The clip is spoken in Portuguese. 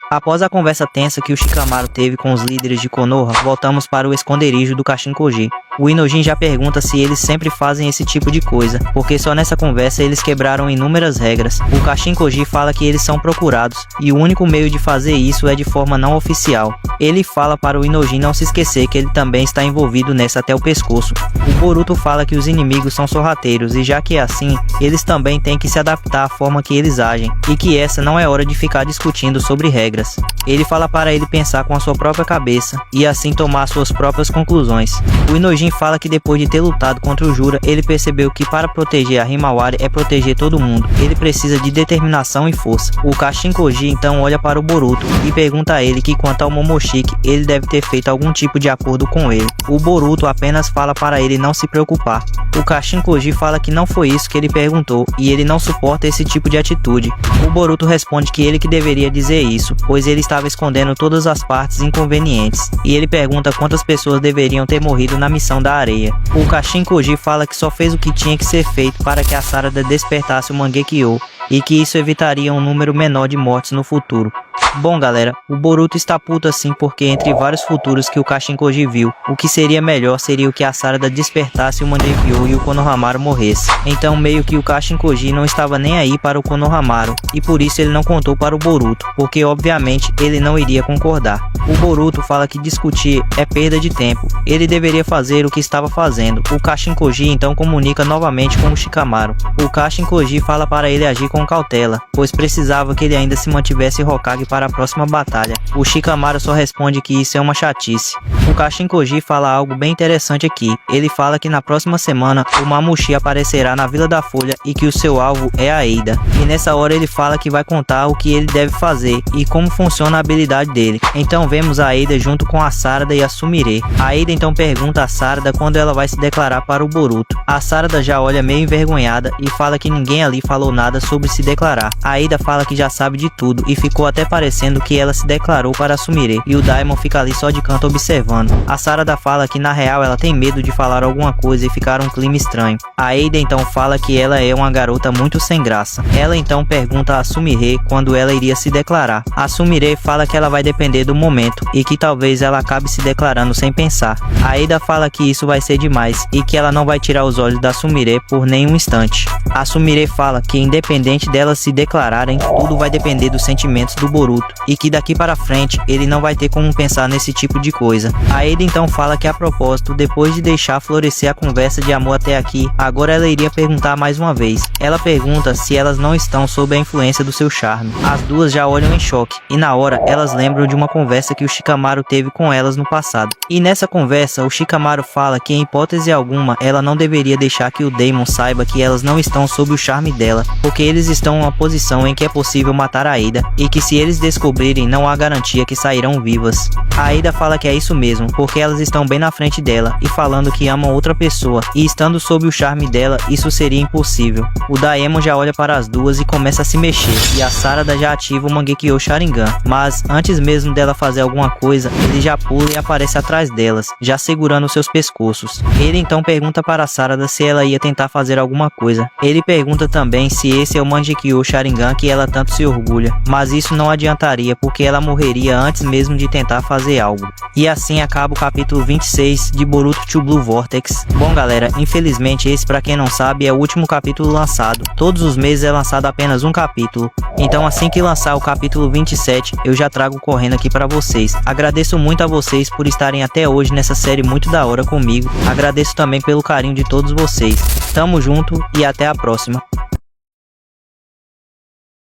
Após a conversa tensa que o Shikamaru teve com os líderes de Konoha, voltamos para o esconderijo do Kashin Koji. O Inojin já pergunta se eles sempre fazem esse tipo de coisa, porque só nessa conversa eles quebraram inúmeras regras. O Kashin Koji fala que eles são procurados, e o único meio de fazer isso é de forma não oficial. Ele fala para o Inojin não se esquecer que ele também está envolvido nessa até o pescoço. O Boruto fala que os inimigos são sorrateiros, e já que é assim, eles também têm que se adaptar à forma que eles agem, e que essa não é hora de ficar discutindo sobre regras. Ele fala para ele pensar com a sua própria cabeça e assim tomar suas próprias conclusões. O Inojin fala que depois de ter lutado contra o Jura, ele percebeu que para proteger a Himawari é proteger todo mundo. Ele precisa de determinação e força. O Kashin Koji então olha para o Boruto e pergunta a ele que quanto ao Momoshiki, ele deve ter feito algum tipo de acordo com ele. O Boruto apenas fala para ele não se preocupar. O Kashin Koji fala que não foi isso que ele perguntou e ele não suporta esse tipo de atitude. O Boruto responde que ele que deveria dizer isso, pois ele estava escondendo todas as partes inconvenientes, e ele pergunta quantas pessoas deveriam ter morrido na missão da areia. O Kashin Koji fala que só fez o que tinha que ser feito para que a Sarada despertasse o Mangekyo, e que isso evitaria um número menor de mortes no futuro. Bom galera, o Boruto está puto assim porque entre vários futuros que o Kashin Koji viu, o que seria melhor seria o que a Sarada despertasse o Mangekyo e o Konohamaru morresse. Então meio que o Kashin Koji não estava nem aí para o Konohamaru, e por isso ele não contou para o Boruto, porque obviamente ele não iria concordar. O Boruto fala que discutir é perda de tempo, ele deveria fazer o que estava fazendo. O Kashin Koji então comunica novamente com o Shikamaru. O Kashin Koji fala para ele agir com cautela, pois precisava que ele ainda se mantivesse Hokage para a próxima batalha. O Shikamaru só responde que isso é uma chatice. O Kashin Koji fala algo bem interessante aqui. Ele fala que na próxima semana o Mamushi aparecerá na Vila da Folha e que o seu alvo é a Eida. E nessa hora ele fala que vai contar o que ele deve fazer e como funciona a habilidade dele. Então vemos a Eida junto com a Sarada e a Sumire. A Eida então pergunta a Sarada quando ela vai se declarar para o Boruto. A Sarada já olha meio envergonhada e fala que ninguém ali falou nada sobre se declarar. A Eida fala que já sabe de tudo e ficou até parecendo que ela se declarou para a Sumire, e o Daimon fica ali só de canto observando. A Sarada fala que na real ela tem medo de falar alguma coisa e ficar um clima estranho. A Eida então fala que ela é uma garota muito sem graça. Ela então pergunta a Sumire quando ela iria se declarar. A Sumire fala que ela vai depender do momento e que talvez ela acabe se declarando sem pensar. A Eida fala que isso vai ser demais e que ela não vai tirar os olhos da Sumire por nenhum instante. A Sumire fala que independente delas se declararem, tudo vai depender dos sentimentos do Boruto e que daqui para frente ele não vai ter como pensar nesse tipo de coisa. A Eida então fala que a propósito, depois de deixar florescer a conversa de amor até aqui, agora ela iria perguntar mais uma vez. Ela pergunta se elas não estão sob a influência do seu charme. As duas já olham em choque e na hora elas lembram de uma conversa que o Shikamaru teve com elas no passado. E nessa conversa o Shikamaru fala que em hipótese alguma ela não deveria deixar que o Daimon saiba que elas não estão sob o charme dela, porque eles estão em uma posição em que é possível matar a Eida e que se eles descobrirem não há garantia que sairão vivas. A Eida fala que é isso mesmo, porque elas estão bem na frente dela e falando que amam outra pessoa, e estando sob o charme dela isso seria impossível. O Daemon já olha para as duas e começa a se mexer, e a Sarada já ativa o Mangekyo Sharingan, mas antes mesmo dela fazer alguma coisa, ele já pula e aparece atrás delas, já segurando seus pescoços. Ele então pergunta para a Sarada se ela ia tentar fazer alguma coisa. Ele pergunta também se esse é o Mangekyo Sharingan que ela tanto se orgulha, mas isso não adiantaria porque ela morreria antes mesmo de tentar fazer algo. E assim acaba o capítulo 26 de Boruto to Blue Vortex. Bom galera, infelizmente esse, pra quem não sabe, é o último capítulo lançado. Todos os meses é lançado apenas um capítulo, então assim que lançar o capítulo 27 eu já trago correndo aqui pra vocês. Agradeço muito a vocês por estarem até hoje nessa série muito da hora comigo. Agradeço também pelo carinho de todos vocês. Tamo junto e até a próxima.